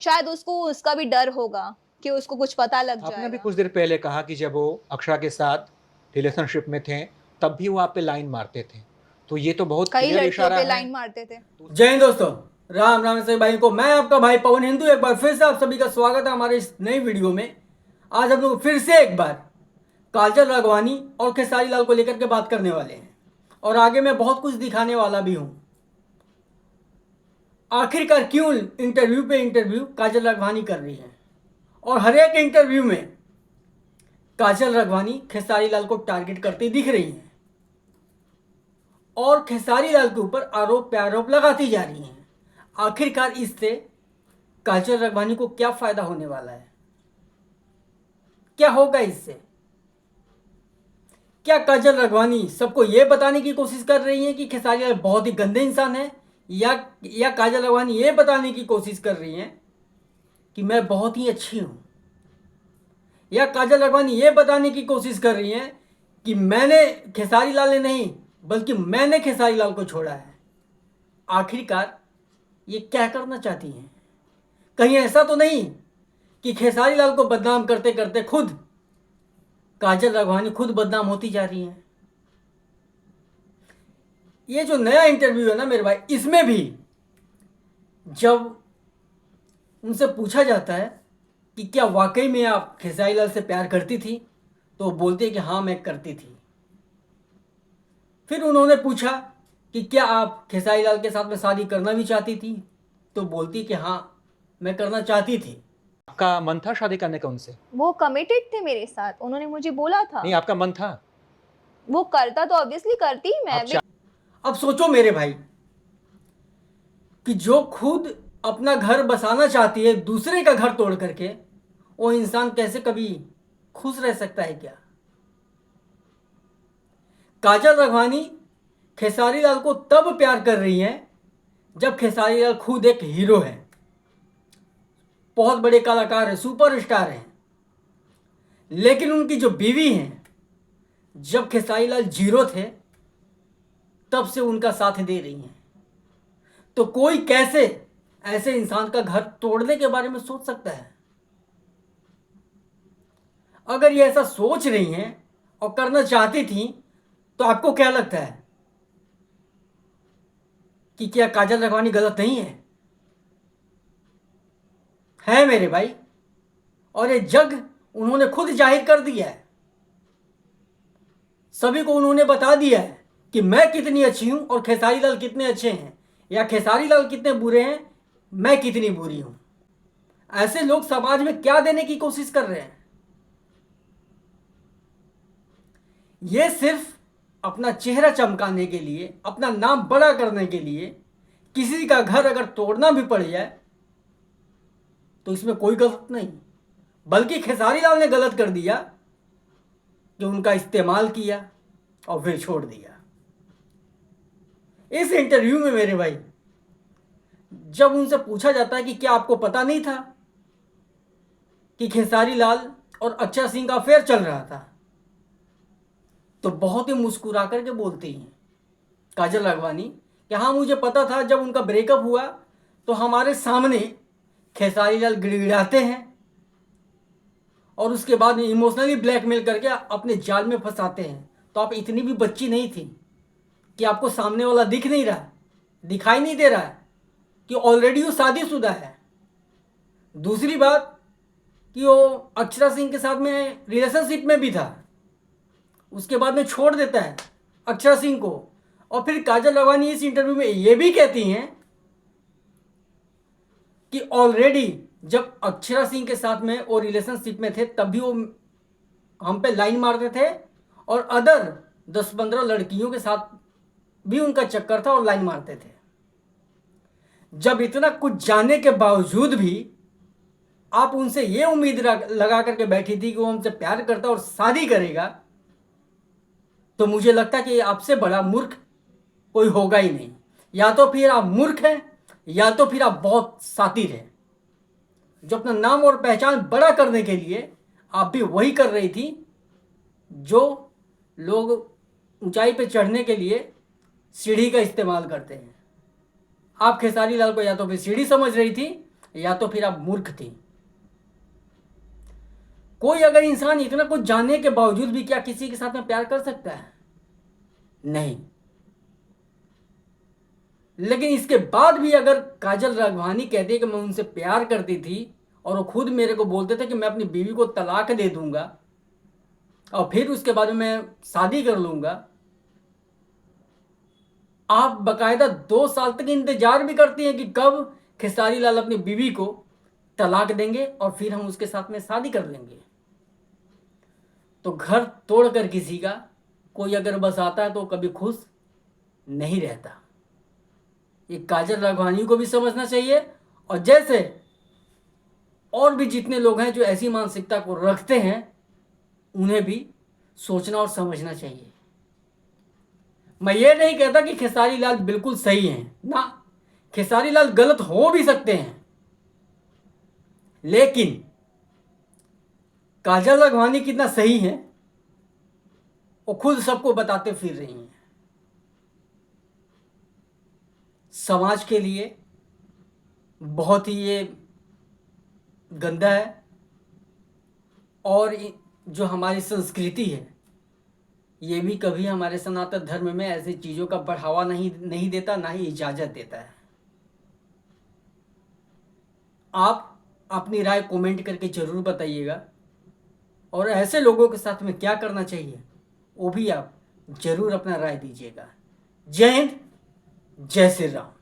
शायद उसको उसका भी डर होगा कि उसको कुछ पता लग आपने भी जाएगा। कुछ देर पहले कहा कि जब वो अक्षरा के साथ रिलेशनशिप में थे, तब भी वो आप पे लाइन मारते थे। तो ये तो बहुत कई क्लियर लड़कियों इशारा पे है। लाइन मारते थे। जय हिंद दोस्तों, राम राम सभी भाई को। मैं आपका भाई पवन हिंदू एक बार फिर से आप सभी का स्वागत है हमारे इस नई वीडियो में। आज हम लोग फिर से एक बार काजल राघवानी और खेसारी लाल को लेकर के बात करने वाले हैं और आगे मैं बहुत कुछ दिखाने वाला भी हूं। आखिरकार क्यों इंटरव्यू पे इंटरव्यू काजल राघवानी कर रही है और हर एक इंटरव्यू में काजल राघवानी खेसारी लाल को टारगेट करती दिख रही हैं और खेसारी लाल के ऊपर आरोप प्रत्यारोप लगाती जा रही हैं। आखिरकार इससे काजल राघवानी को क्या फायदा होने वाला है, क्या होगा इससे? क्या काजल राघवानी सबको यह बताने की कोशिश कर रही है कि खेसारी लाल बहुत ही गंदे इंसान है, या काजल राघवानी यह बताने की कोशिश कर रही है कि मैं बहुत ही अच्छी हूं, या काजल राघवानी यह बताने की कोशिश कर रही है कि मैंने खेसारी लाल ने नहीं बल्कि मैंने खेसारी लाल को छोड़ा है? आखिरकार ये क्या करना चाहती हैं? कहीं ऐसा तो नहीं कि खेसारी लाल को बदनाम करते करते खुद काजल राघवानी खुद बदनाम होती जा रही हैं? ये जो नया इंटरव्यू है ना मेरे भाई, इसमें भी जब उनसे पूछा जाता है कि क्या वाकई में आप खेसारी लाल से प्यार करती थी, तो वो बोलती है कि हाँ मैं करती थी। फिर उन्होंने पूछा कि क्या आप खेसारी लाल के साथ में शादी करना भी चाहती थी, तो बोलती कि हाँ मैं करना चाहती थी। आपका मन था शादी करने का उनसे? वो कमिटेड थे मेरे साथ, उन्होंने मुझे बोला था। नहीं, आपका मन था? वो करता तो ऑब्वियसली करती मैं आप भी। अब सोचो मेरे भाई कि जो खुद अपना घर बसाना चाहती है दूसरे का घर तोड़ करके, वो इंसान कैसे कभी खुश रह सकता है क्या? काजल राघवानी खेसारी लाल को तब प्यार कर रही है जब खेसारी लाल खुद एक हीरो है, बहुत बड़े कलाकार है, सुपरस्टार है। लेकिन उनकी जो बीवी हैं, जब खेसारी लाल जीरो थे तब से उनका साथ दे रही हैं। तो कोई कैसे ऐसे इंसान का घर तोड़ने के बारे में सोच सकता है? अगर ये ऐसा सोच रही हैं और करना चाहती थी, तो आपको क्या लगता है कि क्या काजल राघवानी गलत नहीं है मेरे भाई? और ये जग उन्होंने खुद जाहिर कर दिया है, सभी को उन्होंने बता दिया है कि मैं कितनी अच्छी हूं और खेसारी लाल कितने अच्छे हैं, या खेसारी लाल कितने बुरे हैं, मैं कितनी बुरी हूं। ऐसे लोग समाज में क्या देने की कोशिश कर रहे हैं? ये सिर्फ अपना चेहरा चमकाने के लिए, अपना नाम बड़ा करने के लिए किसी का घर अगर तोड़ना भी पड़ जाए तो इसमें कोई गलत नहीं, बल्कि खेसारी लाल ने गलत कर दिया कि उनका इस्तेमाल किया और फिर छोड़ दिया। इस इंटरव्यू में मेरे भाई जब उनसे पूछा जाता है कि क्या आपको पता नहीं था कि खेसारी लाल और अक्षरा सिंह का अफेयर चल रहा था, तो बहुत ही मुस्कुरा करके बोलती हैं काजल राघवानी कि हाँ मुझे पता था। जब उनका ब्रेकअप हुआ तो हमारे सामने खेसारी लाल गिड़गिड़ाते हैं और उसके बाद में इमोशनली ब्लैकमेल करके अपने जाल में फंसाते हैं। तो आप इतनी भी बच्ची नहीं थी कि आपको सामने वाला दिख नहीं रहा, दिखाई नहीं दे रहा है कि ऑलरेडी वो शादीशुदा है। दूसरी बात कि वो अक्षरा सिंह के साथ में रिलेशनशिप में भी था, उसके बाद में छोड़ देता है अक्षरा सिंह को। और फिर काजल राघवानी इस इंटरव्यू में ये भी कहती हैं कि ऑलरेडी जब अक्षरा सिंह के साथ में वो रिलेशनशिप में थे तब भी वो हम पे लाइन मारते थे और अदर 10-15 लड़कियों के साथ भी उनका चक्कर था और लाइन मारते थे। जब इतना कुछ जानने के बावजूद भी आप उनसे ये उम्मीद लगा करके बैठी थी कि वो हमसे प्यार करता और शादी करेगा, तो मुझे लगता है कि आपसे बड़ा मूर्ख कोई होगा ही नहीं। या तो फिर आप मूर्ख हैं या तो फिर आप बहुत शातिर हैं, जो अपना नाम और पहचान बड़ा करने के लिए आप भी वही कर रही थी जो लोग ऊंचाई पे चढ़ने के लिए सीढ़ी का इस्तेमाल करते हैं। आप खेसारी लाल को या तो फिर सीढ़ी समझ रही थी या तो फिर आप मूर्ख थी। कोई अगर इंसान इतना कुछ जानने के बावजूद भी क्या किसी के साथ में प्यार कर सकता है? नहीं। लेकिन इसके बाद भी अगर काजल राघवानी कहती है कि मैं उनसे प्यार करती थी और वो खुद मेरे को बोलते थे कि मैं अपनी बीवी को तलाक दे दूंगा और फिर उसके बाद में मैं शादी कर लूंगा, आप बकायदा 2 साल तक इंतजार भी करती हैं कि कब खेसारी लाल अपनी बीवी को तलाक देंगे और फिर हम उसके साथ में शादी कर लेंगे। तो घर तोड़कर किसी का कोई अगर बस आता है तो कभी खुश नहीं रहता। ये काजल राघवानी को भी समझना चाहिए और जैसे और भी जितने लोग हैं जो ऐसी मानसिकता को रखते हैं उन्हें भी सोचना और समझना चाहिए। मैं ये नहीं कहता कि खेसारी लाल बिल्कुल सही हैं, ना, खेसारी लाल गलत हो भी सकते हैं, लेकिन काजल राघवानी कितना सही है वो खुद सबको बताते फिर रही हैं। समाज के लिए बहुत ही ये गंदा है और जो हमारी संस्कृति है ये भी कभी हमारे सनातन धर्म में ऐसी चीज़ों का बढ़ावा नहीं देता, ना ही इजाज़त देता है। आप अपनी राय कमेंट करके ज़रूर बताइएगा और ऐसे लोगों के साथ में क्या करना चाहिए वो भी आप ज़रूर अपना राय दीजिएगा। जय हिंद, जय श्री राम।